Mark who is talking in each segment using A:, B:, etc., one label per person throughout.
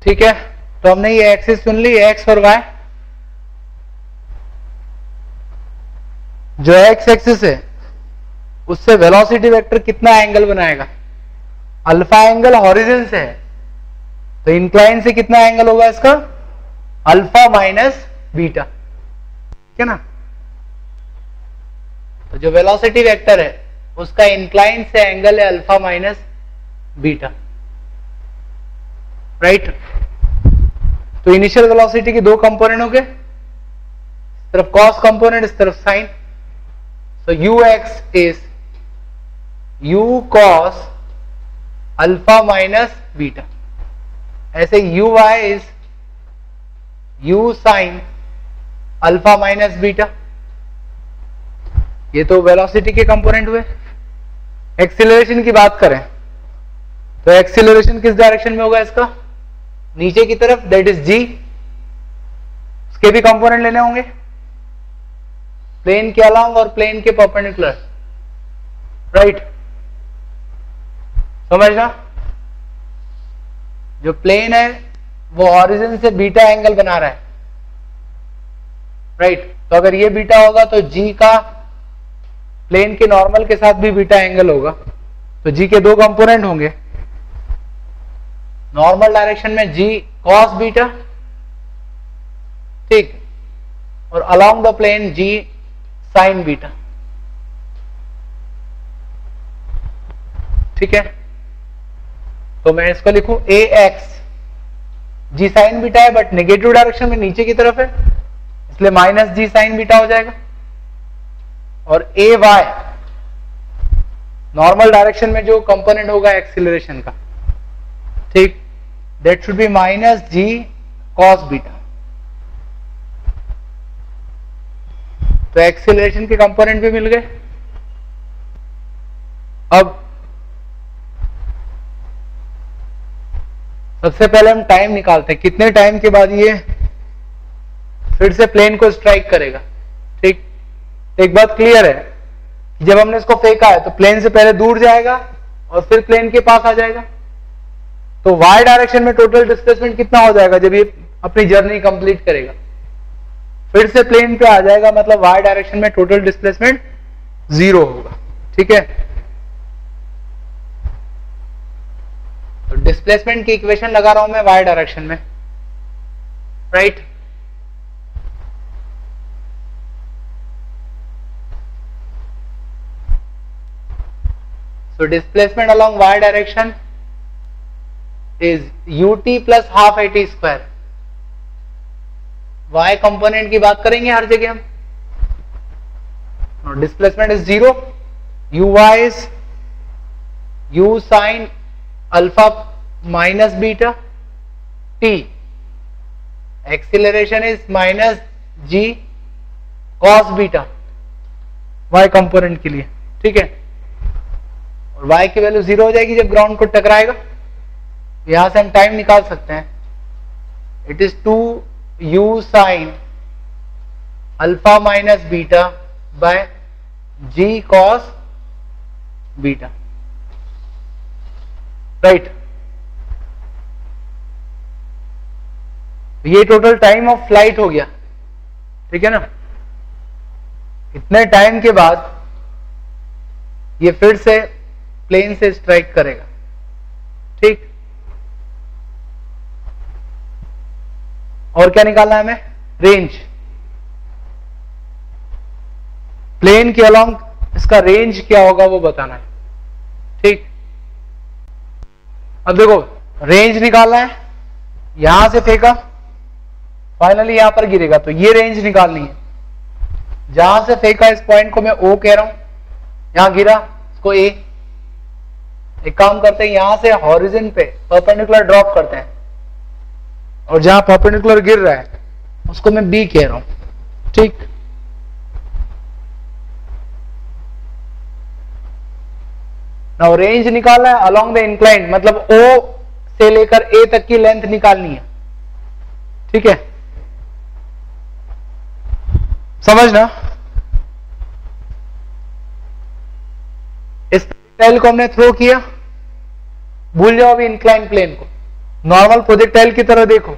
A: ठीक है, तो हमने ये एक्सिस चुन ली, एक्स और वाई। जो एक्स एक्सिस है उससे वेलोसिटी वेक्टर कितना एंगल बनाएगा? अल्फा एंगल हॉरिजन से है, तो इंक्लाइन से कितना एंगल होगा इसका? अल्फा माइनस बीटा, ठीक है ना। तो जो वेलोसिटी वेक्टर है उसका इंक्लाइन से एंगल है अल्फा माइनस बीटा, राइट। तो इनिशियल वेलोसिटी के दो कंपोनेंट हो गए, इस तरफ कॉस कंपोनेंट, इस तरफ sine. So u x is u cos alpha minus beta, ऐसे u y is u sine alpha minus beta. ये तो वेलोसिटी के कंपोनेंट हुए। एक्सीलरेशन की बात करें तो एक्सीलरेशन किस डायरेक्शन में होगा इसका? नीचे की तरफ, दैट इज जी। उसके भी कंपोनेंट लेने होंगे, प्लेन के अलोंग और प्लेन के परपेंडिकुलर, राइट। समझना, जो प्लेन है वो ऑरिजिन से बीटा एंगल बना रहा है, राइट। तो अगर ये बीटा होगा तो जी का प्लेन के नॉर्मल के साथ भी बीटा एंगल होगा, तो जी के दो कंपोनेंट होंगे। नॉर्मल डायरेक्शन में जी कॉस बीटा, ठीक, और along the plane g sine beta, ठीक है। तो मैं इसको लिखूं a x, g sine beta है बट नेगेटिव डायरेक्शन में नीचे की तरफ है, इसलिए माइनस जी साइन बीटा हो जाएगा। और ए वाई नॉर्मल डायरेक्शन में जो कंपोनेंट होगा एक्सीलरेशन का, ठीक, that should be minus g cos beta. तो एक्सीलरेशन के कंपोनेंट भी मिल गए। अब सबसे पहले हम टाइम निकालते हैं, कितने टाइम के बाद ये फिर से प्लेन को स्ट्राइक करेगा, ठीक। एक बात क्लियर है कि जब हमने इसको फेंका है तो प्लेन से पहले दूर जाएगा और फिर प्लेन के पास आ जाएगा। तो वाई डायरेक्शन में टोटल डिस्प्लेसमेंट कितना हो जाएगा जब ये अपनी जर्नी कंप्लीट करेगा? फिर से प्लेन पे आ जाएगा, मतलब वाई डायरेक्शन में टोटल डिस्प्लेसमेंट 0 होगा, ठीक है। तो डिस्प्लेसमेंट की इक्वेशन लगा रहा हूं मैं वाई डायरेक्शन में, right. So displacement along y direction is ut plus half at square। y component की बात करेंगे हर जगह हम। Displacement is 0, uy is u sin alpha minus beta t, acceleration is minus g cos beta y component के लिए, ठीक है। और y की वैल्यू 0 हो जाएगी जब ग्राउंड को टकराएगा। यहां से हम टाइम निकाल सकते हैं, it is 2u sign alpha minus beta by g cos beta, right. ये टोटल टाइम ऑफ फ्लाइट हो गया, ठीक है ना। इतने टाइम के बाद ये फिर से प्लेन से स्ट्राइक करेगा, ठीक। और क्या निकालना है हमें? रेंज। प्लेन के अलोंग इसका रेंज क्या होगा वो बताना है, ठीक। अब देखो रेंज निकालना है, यहां से फेंका फाइनली यहां पर गिरेगा, तो ये रेंज निकालनी है। जहां से फेंका इस पॉइंट को मैं O कह रहा हूं, यहां गिरा इसको A। एक काम करते हैं, यहां से हॉरिजन पे परपेंडिकुलर ड्रॉप करते हैं, और जहां परपेंडिकुलर गिर रहा है उसको मैं B कह रहा हूं, ठीक। नाउ रेंज निकालना है अलोंग द इंक्लाइन, मतलब O से लेकर A तक की लेंथ निकालनी है, ठीक है। समझना, इस प्रोजेक्टाइल को हमने थ्रो किया, भूल जाओ अभी इंक्लाइन प्लेन को, नॉर्मल प्रोजेक्टाइल की तरह देखो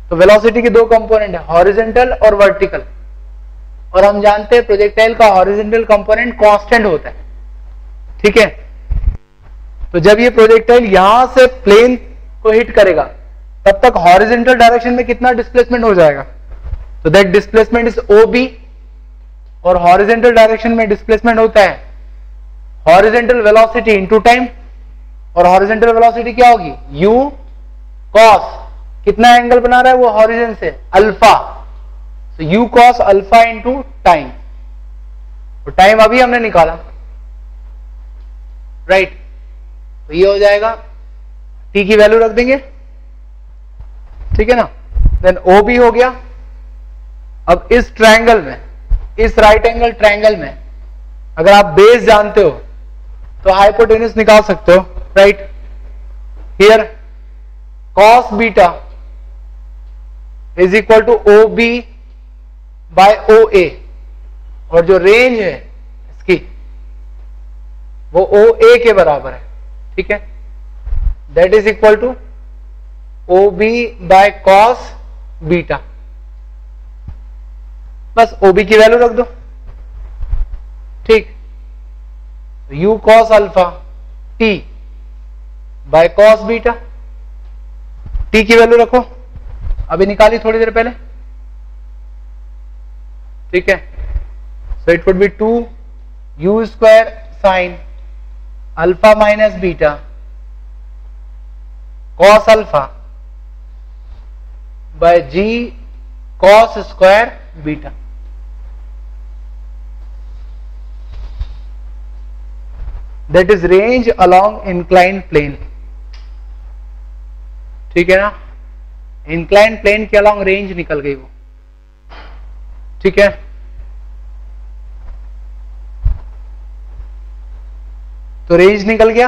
A: तो वेलोसिटी के दो कंपोनेंट है, हॉरिजॉन्टल और वर्टिकल, और हम जानते हैं प्रोजेक्टाइल का हॉरिजॉन्टल कंपोनेंट कांस्टेंट होता है, ठीक है। तो जब ये प्रोजेक्टाइल यहां से प्लेन को हिट करेगा तब तक हॉरिजॉन्टल डायरेक्शन में कितना डिस्प्लेसमेंट हो जाएगा, तो दैट डिस्प्लेसमेंट इज OB, और हॉरिजॉन्टल डायरेक्शन में डिस्प्लेसमेंट होता है हॉरिजॉन्टल वेलोसिटी इनटू टाइम, और हॉरिजॉन्टल वेलोसिटी क्या होगी, u cos, कितना एंगल बना रहा है वो हॉरिजॉन से, अल्फा, तो u cos alpha into time, तो टाइम अभी हमने निकाला, राइट। तो ये हो जाएगा, t की वैल्यू रख देंगे, ठीक है ना, देन OB हो गया। अब इस ट्रायंगल में, इस राइट एंगल ट्रायंगल में अगर आप बेस जानते हो तो हाइपोटेन्यूज निकाल सकते हो, right. Here cos beta is equal to OB by OA, और जो रेंज है इसकी वो OA के बराबर है, ठीक है, that is equal to OB by cos beta, बस OB की वैल्यू रख दो, ठीक। u cos alpha t by cos beta, t की वैल्यू रखो, अभी निकाली थोड़ी देर पहले, ठीक है। So it would be 2u square sine alpha minus beta cos alpha by g cos square beta, that is range along inclined plane, ठीक है ना, inclined plane के along range निकल गई वो, ठीक है। तो रेंज निकल गया,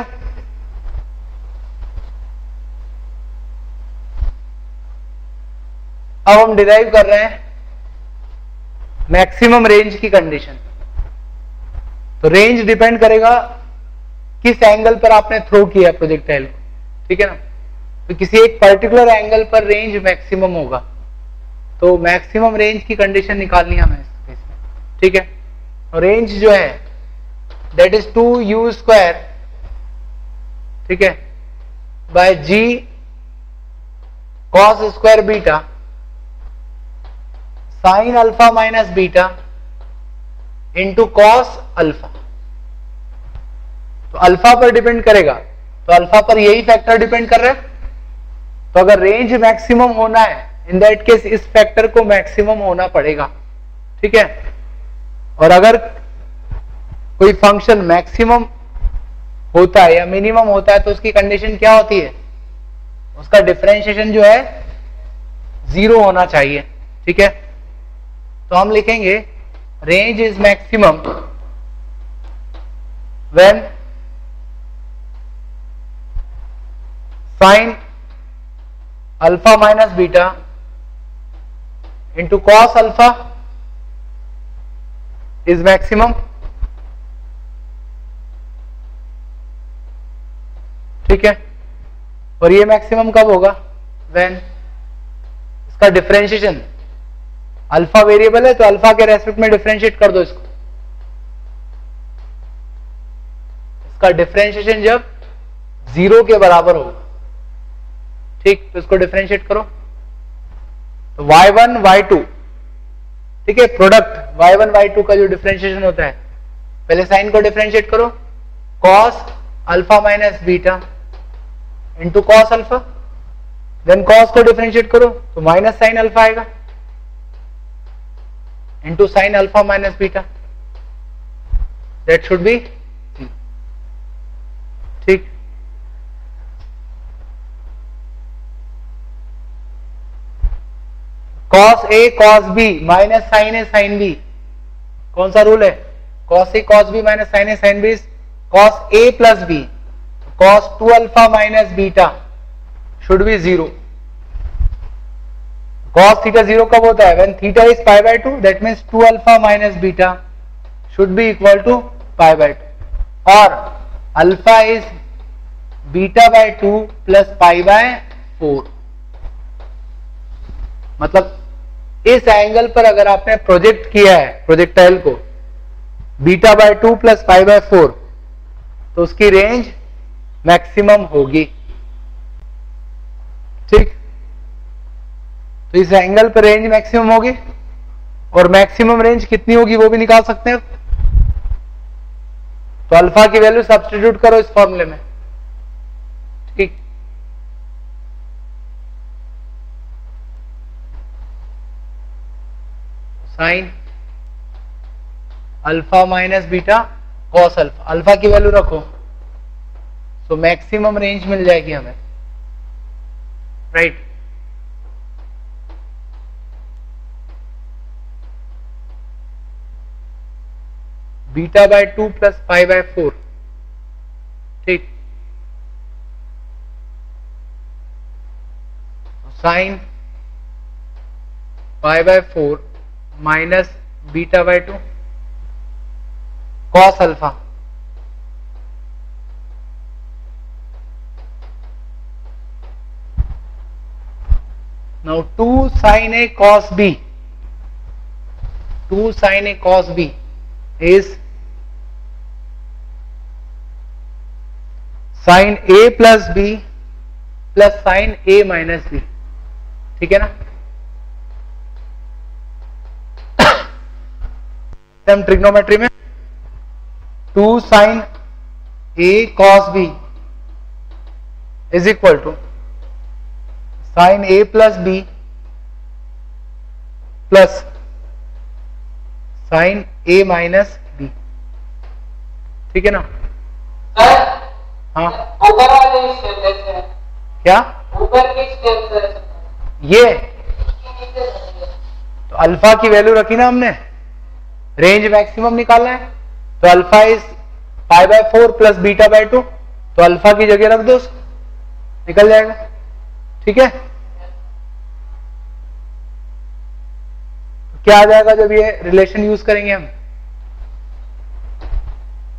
A: अब हम डिराइव कर रहे हैं मैक्सिमम रेंज की कंडीशन। तो रेंज डिपेंड करेगा किस एंगल पर आपने थ्रो किया प्रोजेक्टाइल को, ठीक है ना। तो किसी एक पर्टिकुलर एंगल पर रेंज मैक्सिमम होगा, तो मैक्सिमम रेंज की कंडीशन निकालनी है हमें इस केस में, ठीक है। और रेंज जो है दैट इज 2u स्क्वायर, ठीक है, by g cos square beta sine alpha minus beta into cos alpha. तो अल्फा पर डिपेंड करेगा, तो अल्फा पर यही फैक्टर डिपेंड कर रहा है, तो अगर रेंज मैक्सिमम होना है इन दैट केस इस फैक्टर को मैक्सिमम होना पड़ेगा, ठीक है। और अगर कोई फंक्शन मैक्सिमम होता है या मिनिमम होता है तो उसकी कंडीशन क्या होती है, उसका डिफरेंशिएशन जो है 0 होना चाहिए, ठीक है। तो हम लिखेंगे range is maximum when sign alpha minus beta into cos alpha is maximum, ठीक है। और ये मैक्सिमम कब होगा, व्हेन इसका डिफरेंशिएशन, अल्फा वेरिएबल है तो अल्फा के रेस्पेक्ट में डिफरेंशिएट कर दो इसको, इसका डिफरेंशिएशन जब 0 के बराबर होगा, ठीक। तो इसको डिफरेंशिएट करो, तो y1 y2, ठीक है, प्रोडक्ट y1 y2 का जो डिफरेंशिएशन होता है, पहले साइन को डिफरेंशिएट करो, cos alpha minus beta into cos alpha, then cos को डिफरेंशिएट करो तो माइनस साइन अल्फा आएगा into sine alpha minus beta, that should be, ठीक। cos A cos B minus sine A sine B, कौन सा rule है, cos A cos B minus sine A sine B cos A plus B, cos 2 alpha minus beta should be 0। cos theta 0 कब होता है, when theta is pi by 2, that means 2 alpha minus beta should be equal to pi by 2, और alpha is beta by 2 plus pi by 4। मतलब इस angle पर अगर आपने project किया है प्रोजेक्टाइल को β/2 प्लस π/4 तो उसकी रेंज मैक्सिमम होगी। ठीक, तो इस एंगल पर रेंज मैक्सिमम होगी और मैक्सिमम रेंज कितनी होगी वो भी निकाल सकते हैं। तो अल्फा की वैल्यू सब्स्टिट्यूट करो इस फॉर्मूले में। ठीक, sign alpha minus beta cos alpha, alpha की वैल्यू रखो तो मैक्सिमम रेंज मिल जाएगी हमें, राइट। β/2 प्लस π/4। ठीक, sine π/4 minus β/2 cos alpha. Now 2 sin A cos B, 2 sin A cos B is sin A plus B plus sin A minus B। ठीक है ना, हम ट्रिग्नोमेट्री में 2 sin A cos B is equal to sin A plus B plus sin A minus B। ठीक है ना। हाँ, ऊपर वाले स्टेप है क्या, ऊपर की स्टेप ये तो अल्फा की वैल्यू रखी ना हमने, रेंज मैक्सिमम निकालना है तो अल्फा इज π/4 प्लस β/2, तो अल्फा की जगह रख दो, निकल जाएगा। ठीक है, तो क्या आ जाएगा जब ये रिलेशन यूज करेंगे हम,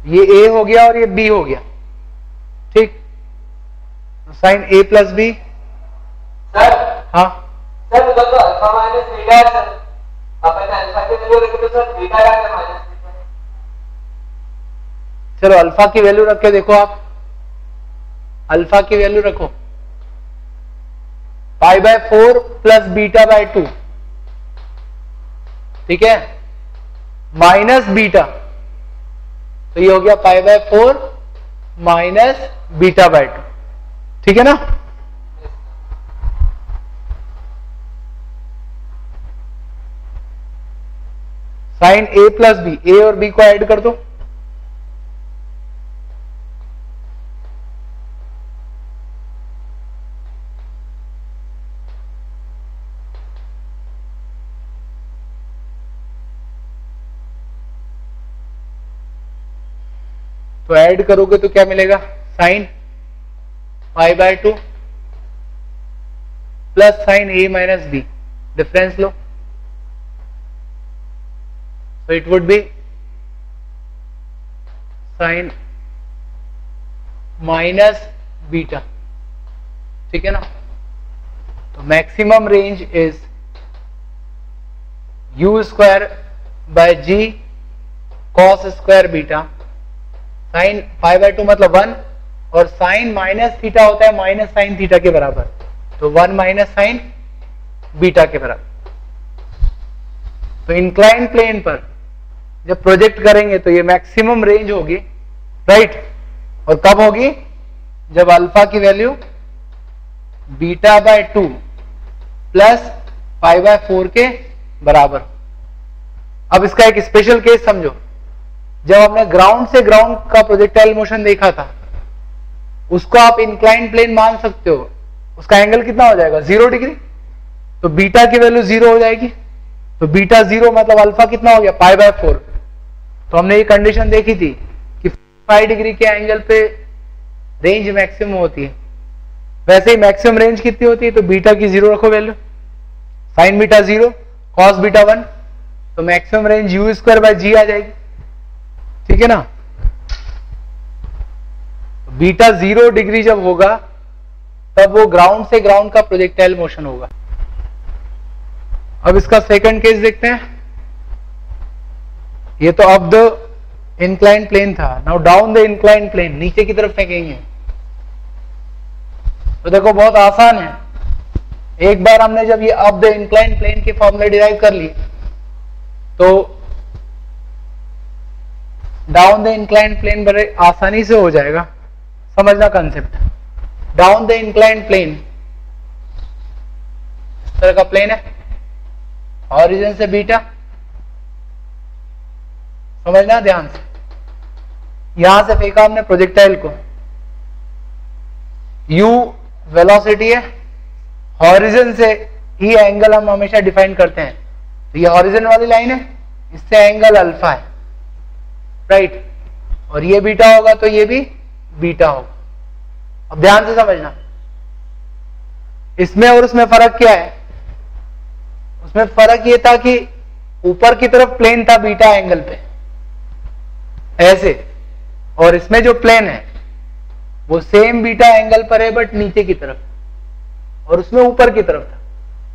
A: ये A हो गया और ये B हो गया। ठीक, तो sine A plus B। Sir हाँ सर, तो अल्फा माइनस बीटा है सर, अपन अल्फा की वैल्यू रखे तो सर बीटा आ गया माइनस। चलो अल्फा की वैल्यू रख के देखो, आप अल्फा की वैल्यू रखो π/4 प्लस β/2। ठीक है, माइनस बीटा, तो ये हो गया π/4 माइनस β/2। ठीक है ना। Sine A plus B, A और B को ऐड कर दो, तो ऐड करोगे तो क्या मिलेगा, sine π/2 plus sine A minus B, difference लो, so it would be sin minus beta. ठीक है ना, तो maximum range is u square by g cos square beta, sine π/2 मतलब 1 और साइन माइनस थीटा होता है माइनस साइन थीटा के बराबर, तो 1 माइनस साइन बीटा के बराबर। तो इंक्लाइन प्लेन पर जब प्रोजेक्ट करेंगे तो ये मैक्सिमम रेंज होगी, राइट। और कब होगी, जब अल्फा की वैल्यू β/2 प्लस π/4 के बराबर। अब इसका एक स्पेशल केस समझो, जब हमने ग्राउंड से ग्राउंड का प्रोजेक्टाइल मोशन देखा था, उसको आप इंक्लाइन प्लेन मान सकते हो, उसका एंगल कितना हो जाएगा, 0 डिग्री, तो बीटा की वैल्यू 0 हो जाएगी, तो बीटा 0 मतलब अल्फा कितना हो गया, π/4। तो हमने ये कंडीशन देखी थी कि 5 डिग्री के एंगल पे रेंज मैक्सिमम होती है, वैसे ही मैक्सिमम रेंज कितनी होती है, तो बीटा की 0 रखो value, sign beta 0 cos beta 1, तो maximum range u square by g आ जाएगी। ठीक है ना, बीटा 0 डिग्री जब होगा तब वो ग्राउंड से ग्राउंड का प्रोजेक्टाइल मोशन होगा। अब इसका सेकंड केस देखते हैं। ये तो अप द इंक्लाइन प्लेन था, now down the incline plane, नीचे की तरफ फेंकेंगे। तो देखो बहुत आसान है, एक बार हमने जब ये अप द इंक्लाइन प्लेन के फॉर्मूले डिराइव कर लिए तो डाउन द इंक्लाइन प्लेन बड़े आसानी से हो जाएगा। समझना concept, down the incline plane इस तरह का प्लेन है, ऑरिजिन से बीटा, समझना ध्यान से। यहां से फेंका हमने प्रोजेक्टाइल को, u वेलोसिटी है, हॉरिजन से ही एंगल हम हमेशा डिफाइन करते हैं, तो ये हॉरिजन वाली लाइन है, इससे एंगल अल्फा है, राइट, और ये बीटा होगा तो ये भी बीटा होगा। अब ध्यान से समझना, इसमें और उसमें फर्क क्या है? उसमें फर्क ये था कि ऊपर की तरफ प्लेन था बीटा एंगल पे ऐसे, और इसमें जो प्लेन है वो सेम बीटा एंगल पर है बट नीचे की तरफ, और उसमें ऊपर की तरफ था।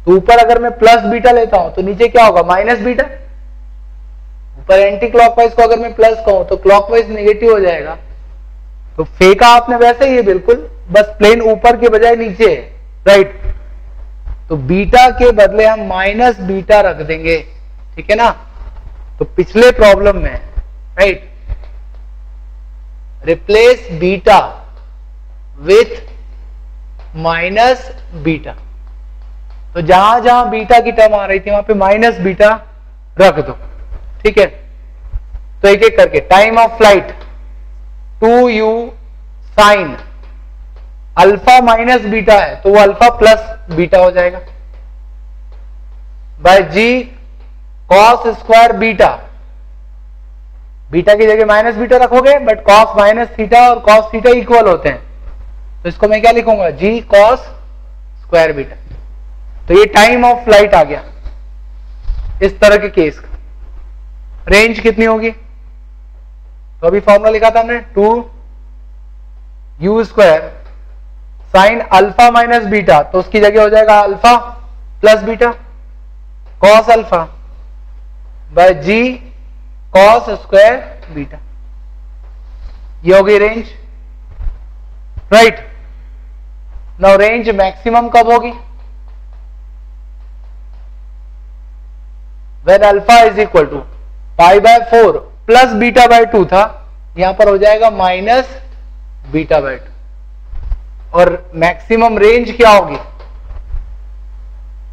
A: तो ऊपर अगर मैं प्लस बीटा लेता हूं तो नीचे क्या होगा? Minus beta. ऊपर एंटी क्लॉकवाइज को अगर मैं प्लस कहूं तो क्लॉकवाइज नेगेटिव हो जाएगा। तो फेंका आपने वैसे ही है बिल्कुल, बस प्लेन ऊपर के बजाय नीचे है, राइट। तो बीटा के बदले हम माइनस बीटा रख देंगे, ठीक है ना। तो पिछले प्रॉब्लम में, right, replace beta with minus beta, तो जहां जहां बीटा की टर्म आ रही थी वहां पे माइनस बीटा रख दो, ठीक है। तो एक एक करके, time of flight 2u sign alpha minus beta है तो वो अल्फा प्लस बीटा हो जाएगा, bye g cos square beta, beta की जगह माइनस बीटा रखोगे बट कॉस माइनस थीटा और कॉस थीटा इक्वल होते हैं, तो इसको मैं क्या लिखूंगा? जी कॉस स्क्वायर बीटा। तो ये टाइम ऑफ फ्लाइट आ गया इस तरह के केस का। रेंज कितनी होगी? तो अभी फॉर्मूला लिखा था हमने 2u square sine alpha minus beta, तो उसकी जगह हो जाएगा alpha plus beta cos alpha by g cos square beta. ये हो गई range, right. Now range maximum कब होगी? when alpha is equal to pi by 4 plus beta by 2 था, यहां पर हो जाएगा माइनस बीटा बाय 2। और मैक्सिमम रेंज क्या होगी?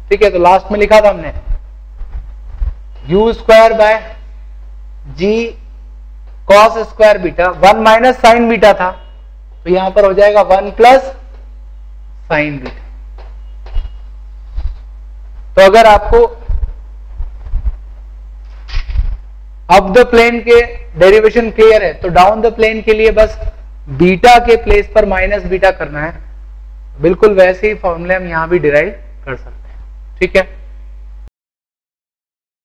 A: ठीक है, तो लास्ट में लिखा था हमने u square by g cos square beta, 1 minus sine beta था तो यहां पर हो जाएगा 1 प्लस साइन बीटा। तो अगर आपको अप द प्लेन के डेरिवेशन क्लियर है तो डाउन द प्लेन के लिए बस बीटा के प्लेस पर माइनस बीटा करना है। बिल्कुल वैसे ही फॉर्मूले हम यहां भी डिराइव कर सकते हैं, ठीक है।